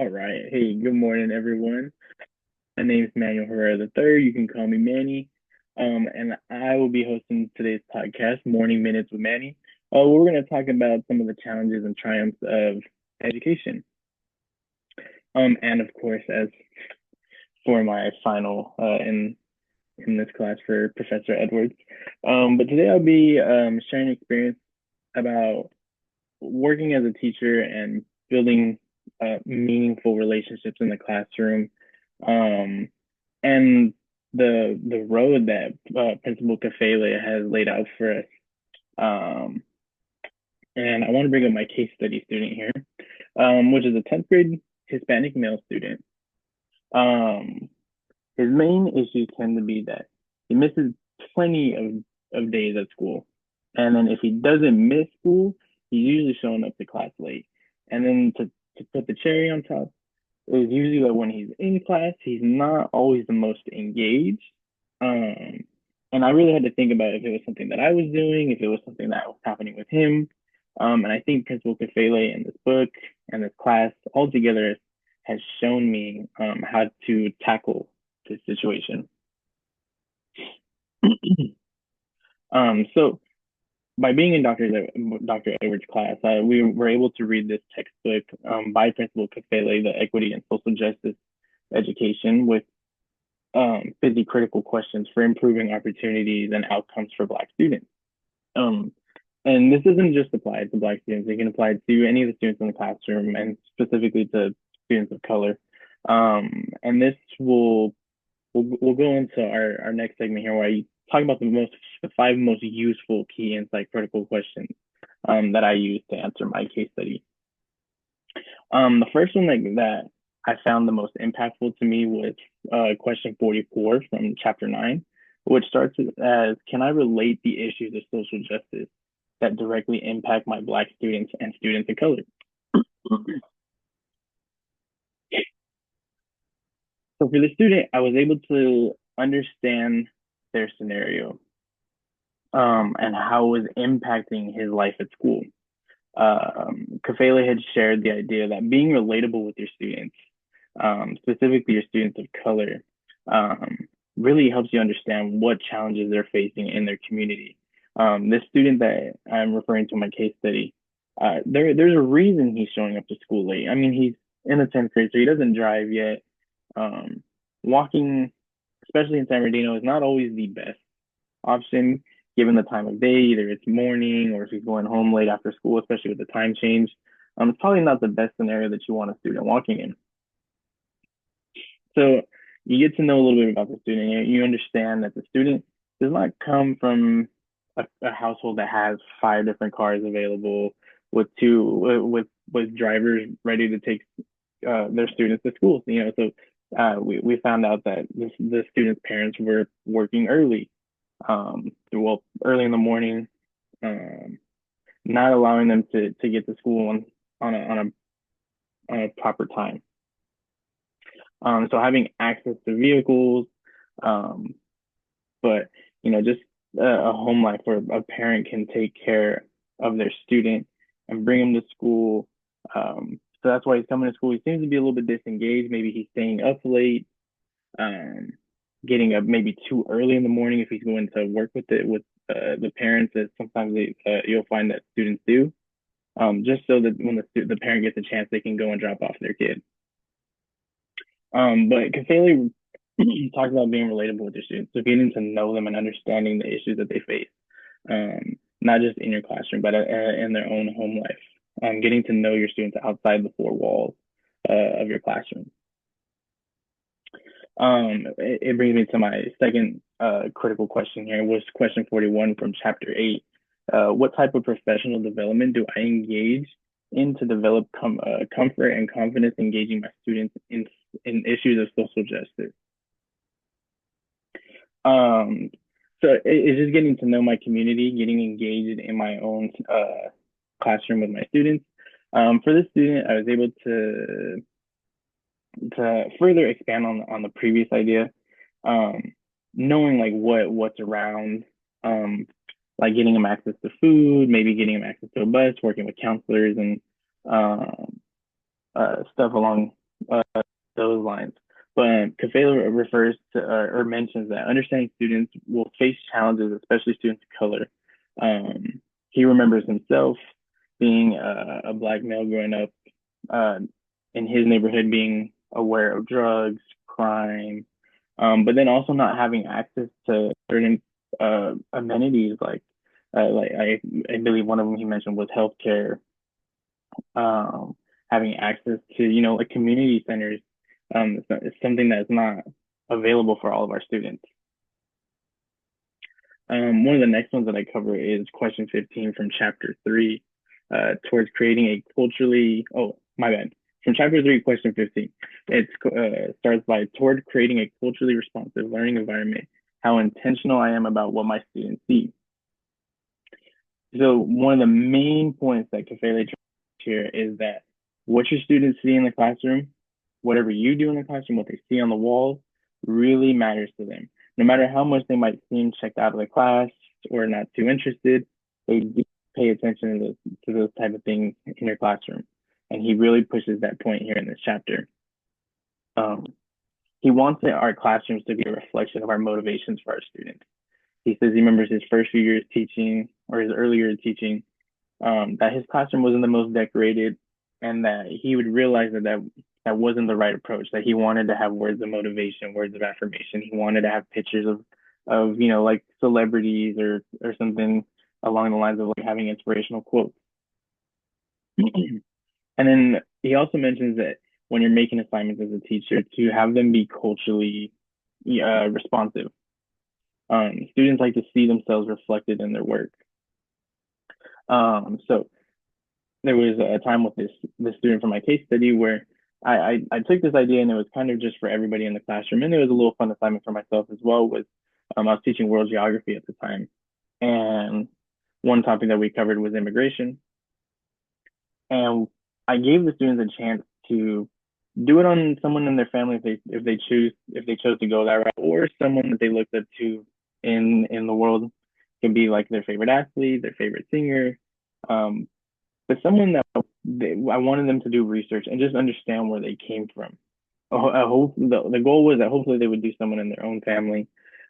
All right. Hey, good morning, everyone. My name is Manuel Herrera the third. You can call me Manny. And I will be hosting today's podcast, Morning Minutes with Manny. We're going to talk about some of the challenges and triumphs of education. And of course, as for my final in this class for Professor Edwards. But today I'll be sharing experience about working as a teacher and building meaningful relationships in the classroom, um, and the road that Principal Kafele has laid out for us. Um, and I want to bring up my case study student here, which is a 10th grade Hispanic male student. Um, his main issues tend to be that he misses plenty of days at school. And then if he doesn't miss school, he's usually showing up to class late. And then to put the cherry on top, it was usually that when he's in class, he's not always the most engaged. Um, and I really had to think about if it was something that I was doing, if it was something that was happening with him. And I think Principal Kafele in this book and this class altogether has shown me how to tackle this situation. So by being in Dr. Edwards' class, we were able to read this textbook by Principal Kafele, the Equity and Social Justice Education, with busy critical questions for improving opportunities and outcomes for Black students. Um, and this doesn't just apply to Black students; it can apply to any of the students in the classroom, and specifically to students of color. And this will we'll go into our next segment here, where I talk about the five most useful key insight critical questions that I use to answer my case study. The first one that I found the most impactful to me was question 44 from chapter 9, which starts as, can I relate the issues of social justice that directly impact my Black students and students of color? So for the student, I was able to understand their scenario and how it was impacting his life at school. Kafele had shared the idea that being relatable with your students, specifically your students of color, um, really helps you understand what challenges they're facing in their community. This student that I'm referring to in my case study, there's a reason he's showing up to school late. I mean, he's in the 10th grade, so he doesn't drive yet. Um, Walking, especially in San Bernardino, is not always the best option given the time of day. Either it's morning or if he's going home late after school, especially with the time change. It's probably not the best scenario that you want a student walking in. So you get to know a little bit about the student. You understand that the student does not come from a household that has five different cars available with with drivers ready to take their students to school. So we found out that the students' parents were working early, well, early in the morning, um, not allowing them to get to school on a proper time. So having access to vehicles, um, but just a home life where a parent can take care of their student and bring him to school. So that's why he's coming to school. He seems to be a little bit disengaged. Maybe he's staying up late, um, getting up maybe too early in the morning if he's going to work with the parents. As sometimes you'll find that students do, just so that when the parent gets a chance, they can go and drop off their kid. But Kafele talks about being relatable with your students, so getting to know them and understanding the issues that they face, not just in your classroom, but in their own home life. Getting to know your students outside the four walls of your classroom. It brings me to my second critical question here, was question 41 from chapter 8. What type of professional development do I engage in to develop comfort and confidence engaging my students in issues of social justice? Um, so it's just getting to know my community, getting engaged in my own classroom with my students. For this student, I was able to further expand on the previous idea, um, knowing like what's around, um, like getting them access to food, maybe getting them access to a bus, working with counselors and stuff uh, those lines. But Kafela refers to or mentions that understanding students will face challenges, especially students of color. He remembers himself being a black male growing up uh, in his neighborhood, being aware of drugs, crime, but then also not having access to certain amenities like I believe one of them he mentioned was healthcare, um, having access to like community centers. It's something that's not available for all of our students. One of the next ones that I cover is question 15 from chapter 3, towards creating a culturally, oh, my bad. From chapter 3, question 15, it starts by toward creating a culturally responsive learning environment, how intentional I am about what my students see. So one of the main points that Kafele tries here is that what your students see in the classroom, whatever you do in the classroom, what they see on the walls, really matters to them. No matter how much they might seem checked out of the class or not too interested, they do pay attention to those type of things in your classroom. And he really pushes that point here in this chapter. Um, he wants our classrooms to be a reflection of our motivations for our students. He says he remembers his first few years teaching or his earlier teaching, that his classroom wasn't the most decorated, and that he would realize that wasn't the right approach. That he wanted to have words of motivation, words of affirmation. He wanted to have pictures of like celebrities or something along the lines of like having inspirational quotes. And then he also mentions that when you're making assignments as a teacher, to have them be culturally responsive. Students like to see themselves reflected in their work. So there was a time with this student from my case study where I took this idea and it was kind of just for everybody in the classroom, and it was a little fun assignment for myself as well. Was I was teaching world geography at the time, and one topic that we covered was immigration, and I gave the students a chance to do it on someone in their family if they chose to go that route, or someone that they looked up to in the world. It could be like their favorite athlete, their favorite singer, um, but someone that I wanted them to do research and just understand where they came from. I hope the goal was that hopefully they would do someone in their own family,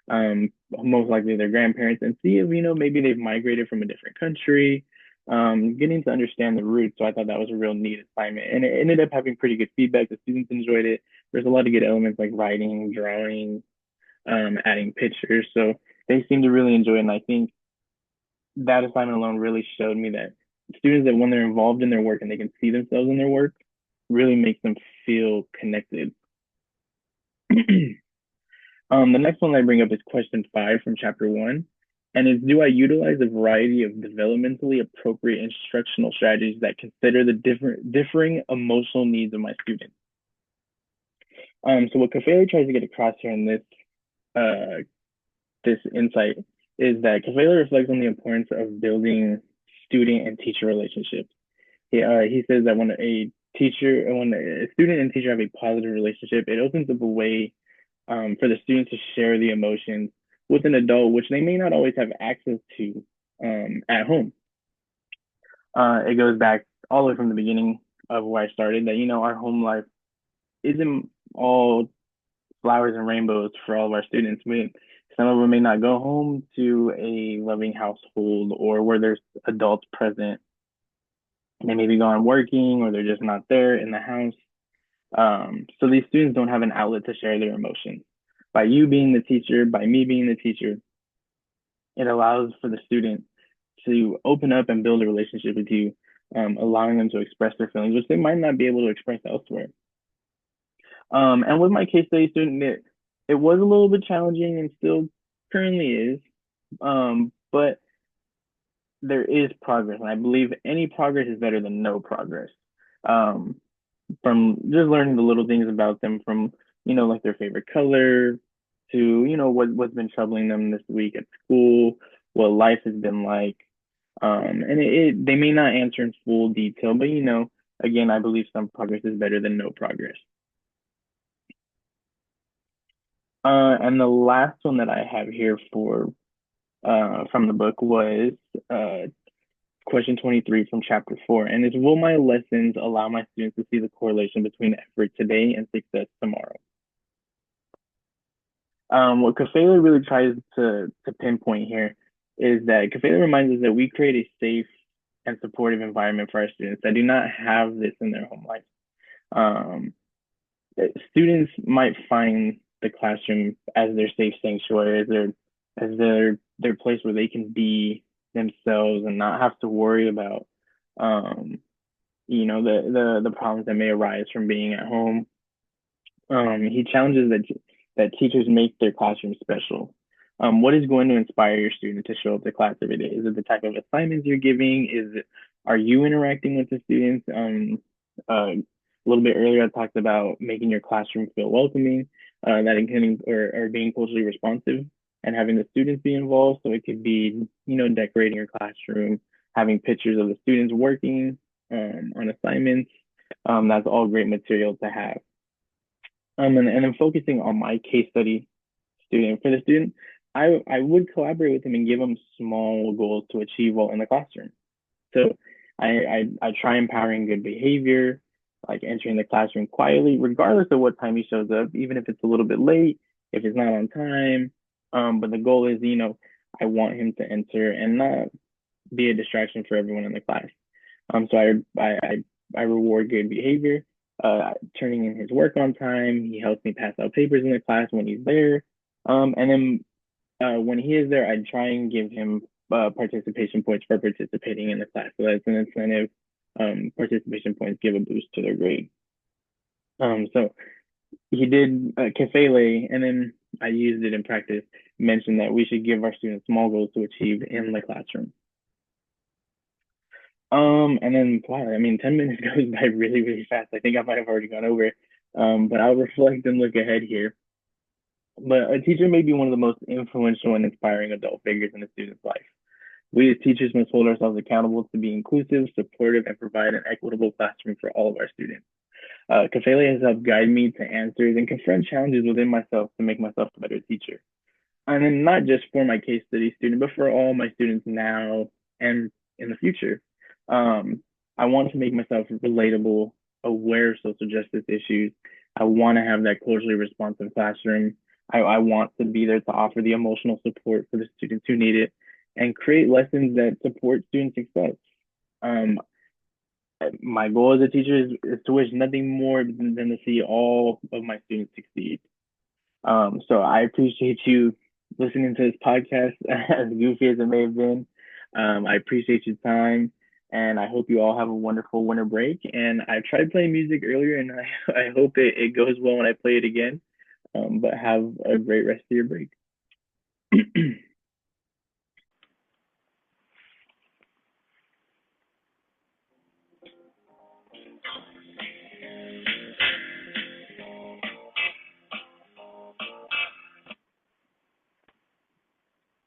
most likely their grandparents, and see if maybe they've migrated from a different country, getting to understand the roots. So I thought that was a real neat assignment, and it ended up having pretty good feedback. The students enjoyed it. There's a lot of good elements like writing, drawing, adding pictures. So they seemed to really enjoy it, and I think that assignment alone really showed me that students that when they're involved in their work and they can see themselves in their work really makes them feel connected. The next one I bring up is question 5 from chapter 1, and is do I utilize a variety of developmentally appropriate instructional strategies that consider the differing emotional needs of my students? So what Kafele tries to get across here in uh, this insight is that Kafele reflects on the importance of building student and teacher relationships. He says that when a student and teacher have a positive relationship, it opens up a way for the students to share the emotions with an adult, which they may not always have access to at home. It goes back all the way from the beginning of where I started that, our home life isn't all flowers and rainbows for all of our students. Some of them may not go home to a loving household or where there's adults present. They may be gone working or they're just not there in the house. So these students don't have an outlet to share their emotions. By you being the teacher, by me being the teacher, it allows for the student to open up and build a relationship with you, allowing them to express their feelings, which they might not be able to express elsewhere. And with my case study student, it was a little bit challenging and still currently is, but there is progress, and I believe any progress is better than no progress. Um, from just learning the little things about them, from like their favorite color to what's been troubling them this week at school, what life has been like, and they may not answer in full detail, but again, I believe some progress is better than no progress. And the last one that I have here for from the book was uh question 23 from chapter 4, and it's will my lessons allow my students to see the correlation between effort today and success tomorrow? What Kafela really tries to pinpoint here is that Kafela reminds us that we create a safe and supportive environment for our students that do not have this in their home life. Um, Students might find the classroom as their safe sanctuary, as their place where they can be themselves and not have to worry about um, the problems that may arise from being at home. He challenges that teachers make their classroom special. What is going to inspire your student to show up to class every day? Is it the type of assignments you're giving? Are you interacting with the students? A little bit earlier, I talked about making your classroom feel welcoming, that including or being culturally responsive and having the students be involved. So it could be, decorating your classroom, having pictures of the students working on assignments. That's all great material to have. And then focusing on my case study student. For the student, I would collaborate with him and give him small goals to achieve while in the classroom. So I try empowering good behavior, like entering the classroom quietly, regardless of what time he shows up, even if it's a little bit late, if it's not on time. But the goal is, I want him to enter and not be a distraction for everyone in the class. So I reward good behavior, turning in his work on time. He helps me pass out papers in the class when he's there. And then when he is there, I try and give him participation points for participating in the class. So that's an incentive. Participation points give a boost to their grade. So he did Kefele, and then I used it in practice, mentioned that we should give our students small goals to achieve in the classroom. And then wow, I mean, 10 minutes goes by really, really fast. I think I might have already gone over. But I'll reflect and look ahead here. But a teacher may be one of the most influential and inspiring adult figures in a student's life. We as teachers must hold ourselves accountable to be inclusive, supportive, and provide an equitable classroom for all of our students. Kafele has helped guide me to answers and confront challenges within myself to make myself a better teacher. And then not just for my case study student, but for all my students now and in the future. I want to make myself relatable, aware of social justice issues. I want to have that culturally responsive classroom. I want to be there to offer the emotional support for the students who need it and create lessons that support student success. Um, my goal as a teacher is to wish nothing more than to see all of my students succeed. So I appreciate you listening to this podcast, as goofy as it may have been. I appreciate your time, and I hope you all have a wonderful winter break. And I tried playing music earlier, and I hope it goes well when I play it again. But have a great rest of your break.